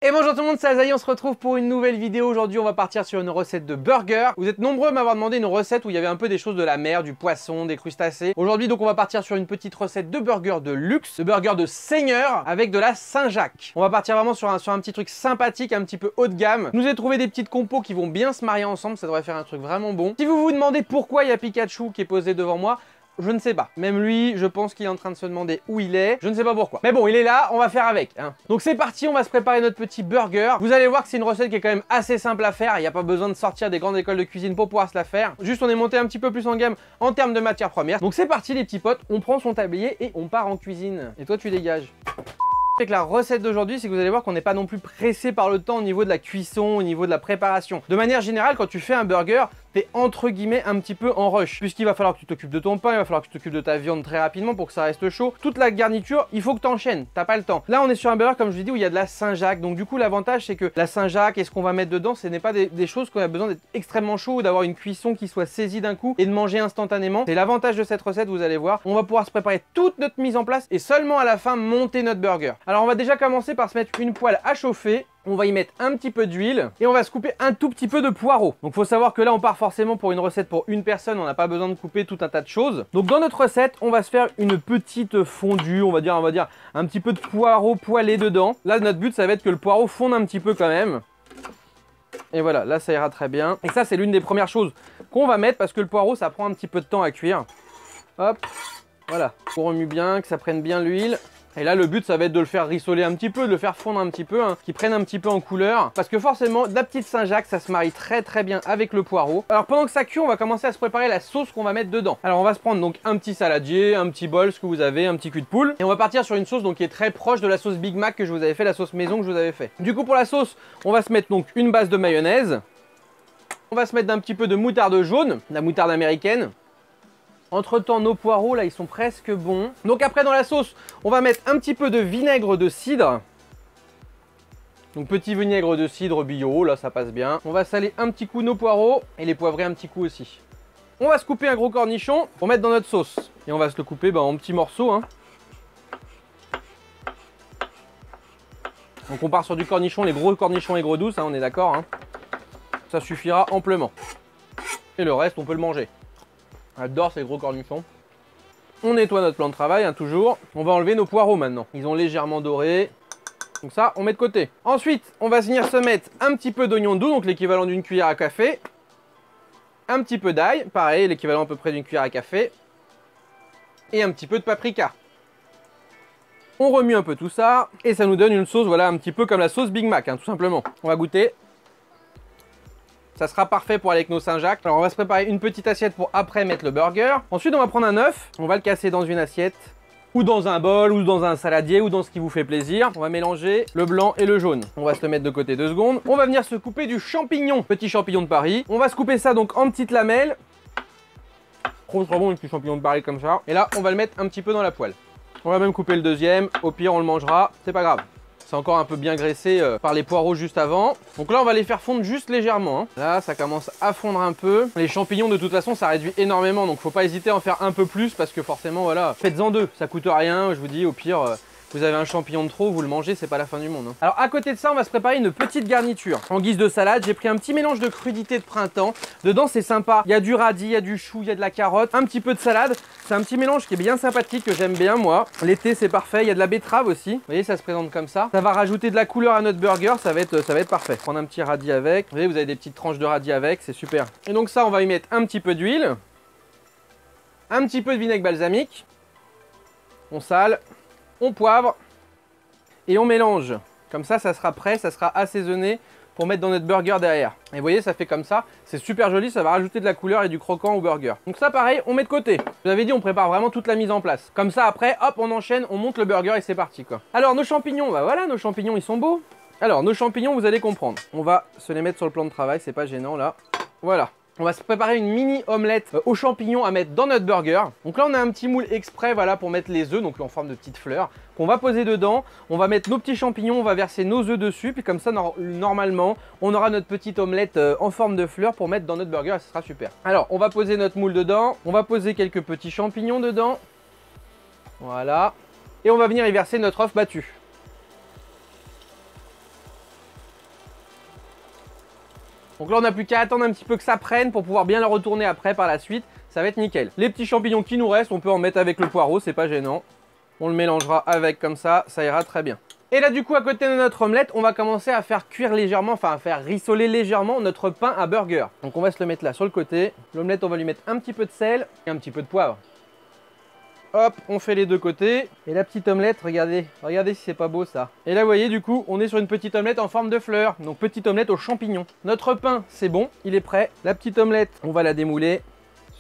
Et bonjour tout le monde, c'est Azaï, on se retrouve pour une nouvelle vidéo. Aujourd'hui on va partir sur une recette de burger. Vous êtes nombreux à m'avoir demandé une recette où il y avait un peu des choses de la mer, du poisson, des crustacés. Aujourd'hui donc on va partir sur une petite recette de burger de luxe, de burger de seigneur avec de la Saint-Jacques. On va partir vraiment sur un petit truc sympathique, un petit peu haut de gamme. Je nous ai trouvé des petites compos qui vont bien se marier ensemble, ça devrait faire un truc vraiment bon. Si vous vous demandez pourquoi il y a Pikachu qui est posé devant moi, je ne sais pas. Même lui, je pense qu'il est en train de se demander où il est. Je ne sais pas pourquoi. Mais bon, il est là, on va faire avec. Hein. Donc c'est parti, on va se préparer notre petit burger. Vous allez voir que c'est une recette qui est quand même assez simple à faire. Il n'y a pas besoin de sortir des grandes écoles de cuisine pour pouvoir se la faire. Juste, on est monté un petit peu plus en gamme en termes de matières premières. Donc c'est parti les petits potes, on prend son tablier et on part en cuisine. Et toi, tu dégages. Avec la recette d'aujourd'hui, c'est que vous allez voir qu'on n'est pas non plus pressé par le temps au niveau de la cuisson, au niveau de la préparation. De manière générale, quand tu fais un burger, t'es entre guillemets un petit peu en rush, puisqu'il va falloir que tu t'occupes de ton pain, il va falloir que tu t'occupes de ta viande très rapidement pour que ça reste chaud. Toute la garniture, il faut que tu enchaînes, t'as pas le temps. Là, on est sur un burger, comme je vous dis, où il y a de la Saint-Jacques. Donc du coup, l'avantage, c'est que la Saint-Jacques et ce qu'on va mettre dedans, ce n'est pas des choses qu'on a besoin d'être extrêmement chaud ou d'avoir une cuisson qui soit saisie d'un coup et de manger instantanément. C'est l'avantage de cette recette, vous allez voir. On va pouvoir se préparer toute notre mise en place et seulement à la fin monter notre burger. Alors on va déjà commencer par se mettre une poêle à chauffer. On va y mettre un petit peu d'huile et on va se couper un tout petit peu de poireau. Donc faut savoir que là on part forcément pour une recette pour une personne, on n'a pas besoin de couper tout un tas de choses. Donc dans notre recette, on va se faire une petite fondue, on va dire un petit peu de poireau poêlé dedans. Là notre but ça va être que le poireau fonde un petit peu quand même. Et voilà, là ça ira très bien. Et ça c'est l'une des premières choses qu'on va mettre parce que le poireau ça prend un petit peu de temps à cuire. Hop, voilà, on remue bien, que ça prenne bien l'huile. Et là, le but, ça va être de le faire rissoler un petit peu, de le faire fondre un petit peu, hein, qu'il prenne un petit peu en couleur. Parce que forcément, de la petite Saint-Jacques, ça se marie très très bien avec le poireau. Alors pendant que ça cuit, on va commencer à se préparer la sauce qu'on va mettre dedans. Alors on va se prendre donc un petit saladier, un petit bol, ce que vous avez, un petit cul de poule. Et on va partir sur une sauce donc, qui est très proche de la sauce Big Mac que je vous avais fait, la sauce maison que je vous avais fait. Du coup, pour la sauce, on va se mettre donc une base de mayonnaise. On va se mettre d'un petit peu de moutarde jaune, de la moutarde américaine. Entre temps, nos poireaux, là, ils sont presque bons. Donc après, dans la sauce, on va mettre un petit peu de vinaigre de cidre. Donc petit vinaigre de cidre bio, là, ça passe bien. On va saler un petit coup nos poireaux et les poivrer un petit coup aussi. On va se couper un gros cornichon pour mettre dans notre sauce. Et on va se le couper en petits morceaux. Hein. Donc on part sur du cornichon, les gros cornichons aigre douce, hein, on est d'accord. Hein. Ça suffira amplement. Et le reste, on peut le manger. J'adore ces gros cornichons. On nettoie notre plan de travail, hein, toujours. On va enlever nos poireaux maintenant. Ils ont légèrement doré. Donc ça, on met de côté. Ensuite, on va venir se mettre un petit peu d'oignon doux, donc l'équivalent d'une cuillère à café. Un petit peu d'ail, pareil, l'équivalent à peu près d'une cuillère à café. Et un petit peu de paprika. On remue un peu tout ça. Et ça nous donne une sauce, voilà, un petit peu comme la sauce Big Mac, hein, tout simplement. On va goûter. Ça sera parfait pour aller avec nos Saint-Jacques. Alors on va se préparer une petite assiette pour après mettre le burger. Ensuite on va prendre un œuf, on va le casser dans une assiette, ou dans un bol, ou dans un saladier, ou dans ce qui vous fait plaisir. On va mélanger le blanc et le jaune. On va se le mettre de côté 2 secondes. On va venir se couper du champignon, petit champignon de Paris. On va se couper ça donc en petites lamelles. Trop bon, un petit champignon de Paris comme ça. Et là on va le mettre un petit peu dans la poêle. On va même couper le deuxième, au pire on le mangera, c'est pas grave. C'est encore un peu bien graissé par les poireaux juste avant. Donc là, on va les faire fondre juste légèrement. Hein. Là, ça commence à fondre un peu. Les champignons, de toute façon, ça réduit énormément. Donc, faut pas hésiter à en faire un peu plus parce que forcément, voilà, faites-en 2. Ça coûte rien. Je vous dis, au pire, vous avez un champignon de trop, vous le mangez, c'est pas la fin du monde. Hein. Alors, à côté de ça, on va se préparer une petite garniture. En guise de salade, j'ai pris un petit mélange de crudités de printemps. Dedans, c'est sympa. Il y a du radis, il y a du chou, il y a de la carotte, un petit peu de salade. C'est un petit mélange qui est bien sympathique, que j'aime bien moi. L'été c'est parfait, il y a de la betterave aussi. Vous voyez, ça se présente comme ça. Ça va rajouter de la couleur à notre burger, ça va être parfait. Prendre un petit radis avec. Vous voyez, vous avez des petites tranches de radis avec, c'est super. Et donc ça, on va y mettre un petit peu d'huile. Un petit peu de vinaigre balsamique. On sale, on poivre. Et on mélange. Comme ça, ça sera prêt, ça sera assaisonné pour mettre dans notre burger derrière. Et vous voyez, ça fait comme ça. C'est super joli, ça va rajouter de la couleur et du croquant au burger. Donc ça, pareil, on met de côté. Je vous avais dit, on prépare vraiment toute la mise en place. Comme ça, après, hop, on enchaîne, on monte le burger et c'est parti, quoi. Alors, nos champignons, bah voilà, nos champignons, ils sont beaux. Alors, nos champignons, vous allez comprendre. On va se les mettre sur le plan de travail, c'est pas gênant, là. Voilà. On va se préparer une mini omelette aux champignons à mettre dans notre burger. Donc là, on a un petit moule exprès, voilà, pour mettre les œufs, donc en forme de petites fleurs, qu'on va poser dedans. On va mettre nos petits champignons, on va verser nos œufs dessus, puis comme ça, normalement, on aura notre petite omelette en forme de fleurs pour mettre dans notre burger et ce sera super. Alors, on va poser notre moule dedans, on va poser quelques petits champignons dedans. Voilà. Et on va venir y verser notre œuf battu. Donc là on n'a plus qu'à attendre un petit peu que ça prenne pour pouvoir bien le retourner après par la suite. Ça va être nickel. Les petits champignons qui nous restent, on peut en mettre avec le poireau, c'est pas gênant. On le mélangera avec comme ça ira très bien. Et là du coup à côté de notre omelette, on va commencer à faire cuire légèrement, enfin à faire rissoler légèrement notre pain à burger. Donc on va se le mettre là sur le côté. L'omelette on va lui mettre un petit peu de sel et un petit peu de poivre. Hop, on fait les deux côtés. Et la petite omelette, regardez si c'est pas beau ça. Et là vous voyez du coup, on est sur une petite omelette en forme de fleur. Donc petite omelette aux champignons. Notre pain c'est bon, il est prêt. La petite omelette, on va la démouler.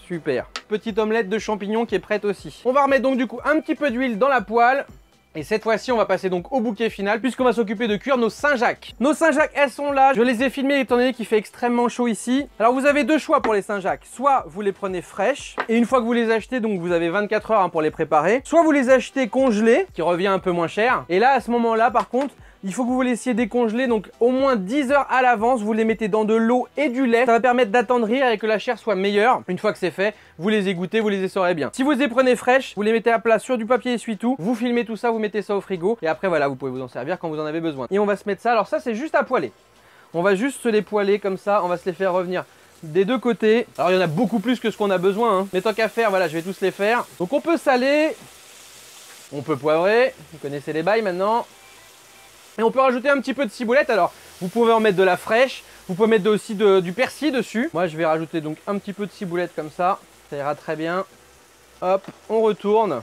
Super. Petite omelette de champignons qui est prête aussi. On va remettre donc du coup un petit peu d'huile dans la poêle. Et cette fois-ci, on va passer donc au bouquet final puisqu'on va s'occuper de cuire nos Saint-Jacques. Nos Saint-Jacques, elles sont là. Je les ai filmées étant donné qu'il fait extrêmement chaud ici. Alors vous avez deux choix pour les Saint-Jacques. Soit vous les prenez fraîches et une fois que vous les achetez, donc vous avez 24 heures pour les préparer. Soit vous les achetez congelés, qui revient un peu moins cher. Et là, à ce moment-là, par contre, il faut que vous les laissiez décongeler, donc au moins 10 heures à l'avance, vous les mettez dans de l'eau et du lait. Ça va permettre d'attendrir et que la chair soit meilleure. Une fois que c'est fait, vous les égouttez, vous les essorez bien. Si vous les prenez fraîches, vous les mettez à plat sur du papier essuie-tout, vous filmez tout ça, vous mettez ça au frigo et après voilà, vous pouvez vous en servir quand vous en avez besoin. Et on va se mettre ça, alors ça c'est juste à poêler. On va juste se les poêler comme ça, on va se les faire revenir des deux côtés. Alors il y en a beaucoup plus que ce qu'on a besoin, hein. Mais tant qu'à faire, voilà, je vais tous les faire. Donc on peut saler, on peut poivrer, vous connaissez les bails maintenant. Et on peut rajouter un petit peu de ciboulette. Alors, vous pouvez en mettre de la fraîche. Vous pouvez mettre aussi du persil dessus. Moi, je vais rajouter donc un petit peu de ciboulette comme ça. Ça ira très bien. Hop, on retourne.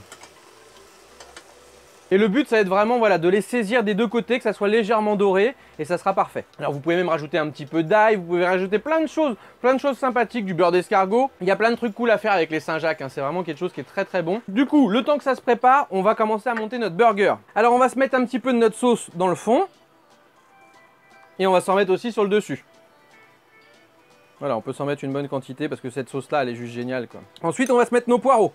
Et le but, ça va être vraiment voilà, de les saisir des deux côtés, que ça soit légèrement doré. Et ça sera parfait. Alors, vous pouvez même rajouter un petit peu d'ail. Vous pouvez rajouter plein de choses sympathiques. Du beurre d'escargot. Il y a plein de trucs cool à faire avec les Saint-Jacques, hein. C'est vraiment quelque chose qui est très très bon. Du coup, le temps que ça se prépare, on va commencer à monter notre burger. Alors, on va se mettre un petit peu de notre sauce dans le fond. Et on va s'en mettre aussi sur le dessus. Voilà, on peut s'en mettre une bonne quantité parce que cette sauce-là, elle est juste géniale, quoi. Ensuite, on va se mettre nos poireaux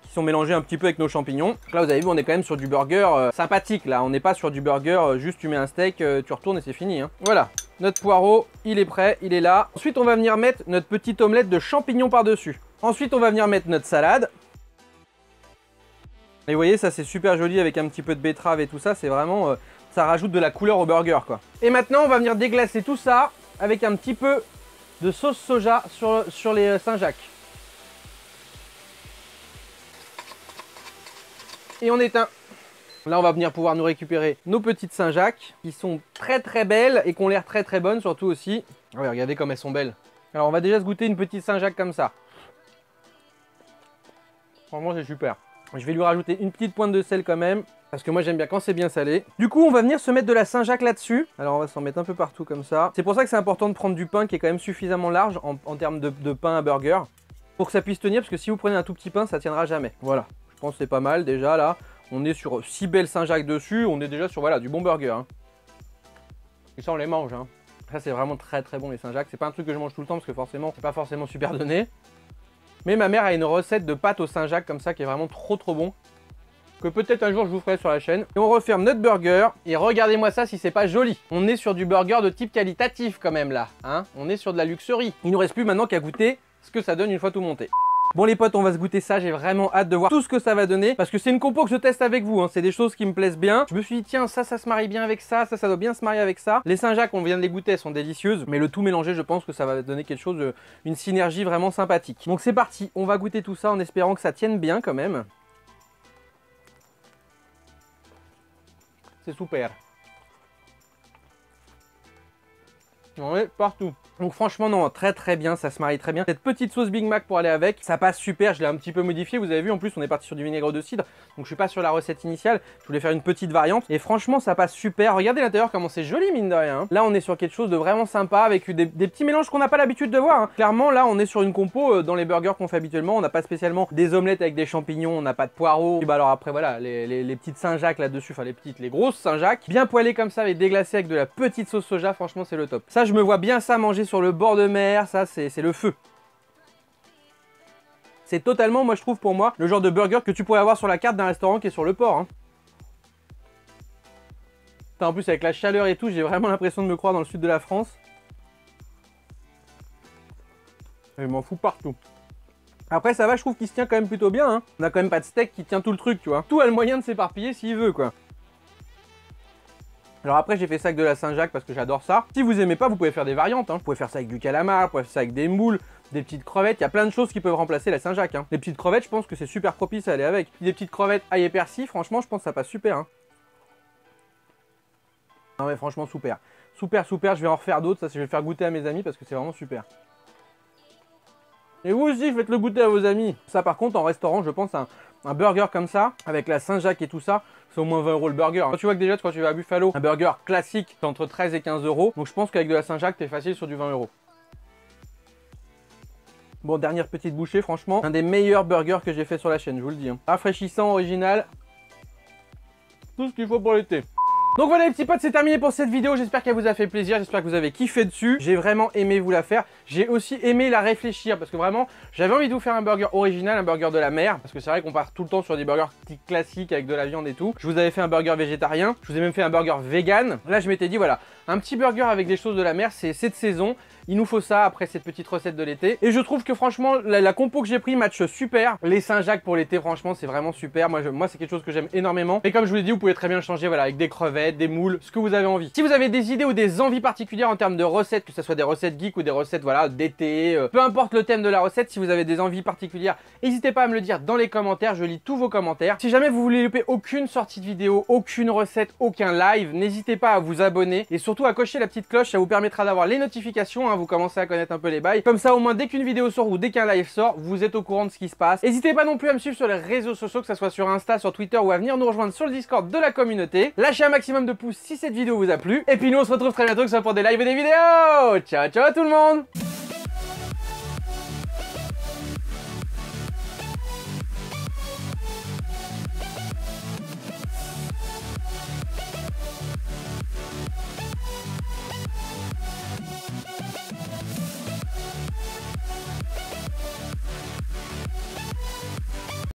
qui sont mélangés un petit peu avec nos champignons. Là, vous avez vu, on est quand même sur du burger sympathique, là. On n'est pas sur du burger, juste tu mets un steak, tu retournes et c'est fini, hein. Voilà, notre poireau, il est prêt, il est là. Ensuite, on va venir mettre notre petite omelette de champignons par-dessus. Ensuite, on va venir mettre notre salade. Et vous voyez, ça, c'est super joli avec un petit peu de betterave et tout ça. C'est vraiment... ça rajoute de la couleur au burger, quoi. Et maintenant, on va venir déglacer tout ça avec un petit peu de sauce soja sur les Saint-Jacques. Et on éteint. Là, on va venir pouvoir nous récupérer nos petites Saint-Jacques qui sont très très belles et qui ont l'air très très bonnes surtout aussi. Ouais, regardez comme elles sont belles. Alors, on va déjà se goûter une petite Saint-Jacques comme ça. Franchement, c'est super. Je vais lui rajouter une petite pointe de sel quand même, parce que moi j'aime bien quand c'est bien salé. Du coup, on va venir se mettre de la Saint-Jacques là-dessus. Alors on va s'en mettre un peu partout comme ça. C'est pour ça que c'est important de prendre du pain qui est quand même suffisamment large en termes de pain à burger, pour que ça puisse tenir, parce que si vous prenez un tout petit pain, ça tiendra jamais. Voilà, je pense que c'est pas mal déjà là. On est sur 6 belles Saint-Jacques dessus, on est déjà sur voilà, du bon burger, hein. Et ça on les mange, hein. Ça c'est vraiment très très bon les Saint-Jacques. C'est pas un truc que je mange tout le temps parce que forcément c'est pas forcément super donné. Mais ma mère a une recette de pâtes au Saint-Jacques comme ça qui est vraiment trop trop bon. Que peut-être un jour je vous ferai sur la chaîne. Et on referme notre burger. Et regardez-moi ça si c'est pas joli. On est sur du burger de type qualitatif quand même là, hein. On est sur de la luxurie. Il nous reste plus maintenant qu'à goûter ce que ça donne une fois tout monté. Bon les potes, on va se goûter ça, j'ai vraiment hâte de voir tout ce que ça va donner, parce que c'est une compo que je teste avec vous, hein. C'est des choses qui me plaisent bien. Je me suis dit tiens, ça se marie bien avec ça, ça doit bien se marier avec ça. Les Saint-Jacques, on vient de les goûter, elles sont délicieuses, mais le tout mélangé, je pense que ça va donner quelque chose, une synergie vraiment sympathique. Donc c'est parti, on va goûter tout ça en espérant que ça tienne bien quand même. C'est super. On est partout. Donc franchement non, très très bien, ça se marie très bien. Cette petite sauce Big Mac pour aller avec, ça passe super, je l'ai un petit peu modifié, vous avez vu, en plus on est parti sur du vinaigre de cidre, donc je suis pas sur la recette initiale, je voulais faire une petite variante, et franchement ça passe super. Regardez l'intérieur comment c'est joli mine de rien, hein. Là on est sur quelque chose de vraiment sympa, avec des petits mélanges qu'on n'a pas l'habitude de voir, hein. Clairement là on est sur une compo, dans les burgers qu'on fait habituellement, on n'a pas spécialement des omelettes avec des champignons, on n'a pas de poireaux, et bah alors après voilà, les petites Saint-Jacques là-dessus, enfin les grosses Saint-Jacques, bien poêlées comme ça, avec déglacées avec de la petite sauce soja, franchement c'est le top. Ça je me vois bien ça manger sur le bord de mer. Ça c'est le feu. C'est totalement, moi je trouve pour moi, le genre de burger que tu pourrais avoir sur la carte d'un restaurant qui est sur le port, hein. En plus avec la chaleur et tout, j'ai vraiment l'impression de me croire dans le sud de la France. Et je m'en fous partout. Après ça va, je trouve qu'il se tient quand même plutôt bien, hein. On a quand même pas de steak qui tient tout le truc, tu vois. Tout a le moyen de s'éparpiller s'il veut, quoi. Alors après j'ai fait ça avec de la Saint-Jacques parce que j'adore ça. Si vous aimez pas, vous pouvez faire des variantes, hein. Vous pouvez faire ça avec du calamar, vous pouvez faire ça avec des moules, des petites crevettes, il y a plein de choses qui peuvent remplacer la Saint-Jacques, hein. Les petites crevettes, je pense que c'est super propice à aller avec. Des petites crevettes ail et persil, franchement je pense que ça passe super, hein. Non mais franchement super. Super, super, je vais en refaire d'autres, ça je vais le faire goûter à mes amis parce que c'est vraiment super. Et vous aussi, faites le goûter à vos amis. Ça par contre, en restaurant, je pense un burger comme ça, avec la Saint-Jacques et tout ça, c'est au moins 20 € le burger. Quand tu vois que déjà, quand tu vas à Buffalo, un burger classique, c'est entre 13 et 15 €. Donc je pense qu'avec de la Saint-Jacques, t'es facile sur du 20 €. Bon, dernière petite bouchée, franchement, un des meilleurs burgers que j'ai fait sur la chaîne, je vous le dis, hein. Rafraîchissant, original, tout ce qu'il faut pour l'été. Donc voilà les petits potes, c'est terminé pour cette vidéo, j'espère qu'elle vous a fait plaisir, j'espère que vous avez kiffé dessus. J'ai vraiment aimé vous la faire, j'ai aussi aimé la réfléchir parce que vraiment j'avais envie de vous faire un burger original, un burger de la mer. Parce que c'est vrai qu'on part tout le temps sur des burgers classiques avec de la viande et tout. Je vous avais fait un burger végétarien, je vous ai même fait un burger vegan. Là je m'étais dit voilà, un petit burger avec des choses de la mer, c'est de saison. Il nous faut ça après cette petite recette de l'été. Et je trouve que franchement, la compo que j'ai pris match super. Les Saint-Jacques pour l'été, franchement, c'est vraiment super. Moi, c'est quelque chose que j'aime énormément. Et comme je vous l'ai dit, vous pouvez très bien le changer voilà, avec des crevettes, des moules, ce que vous avez envie. Si vous avez des idées ou des envies particulières en termes de recettes, que ce soit des recettes geek ou des recettes voilà, d'été, peu importe le thème de la recette, si vous avez des envies particulières, n'hésitez pas à me le dire dans les commentaires. Je lis tous vos commentaires. Si jamais vous voulez louper aucune sortie de vidéo, aucune recette, aucun live, n'hésitez pas à vous abonner et surtout à cocher la petite cloche. Ça vous permettra d'avoir les notifications, hein. Vous commencez à connaître un peu les bails. Comme ça, au moins, dès qu'une vidéo sort ou dès qu'un live sort, vous êtes au courant de ce qui se passe. N'hésitez pas non plus à me suivre sur les réseaux sociaux, que ce soit sur Insta, sur Twitter ou à venir nous rejoindre sur le Discord de la communauté. Lâchez un maximum de pouces si cette vidéo vous a plu. Et puis nous, on se retrouve très bientôt, que ce soit pour des lives et des vidéos. Ciao, ciao à tout le monde!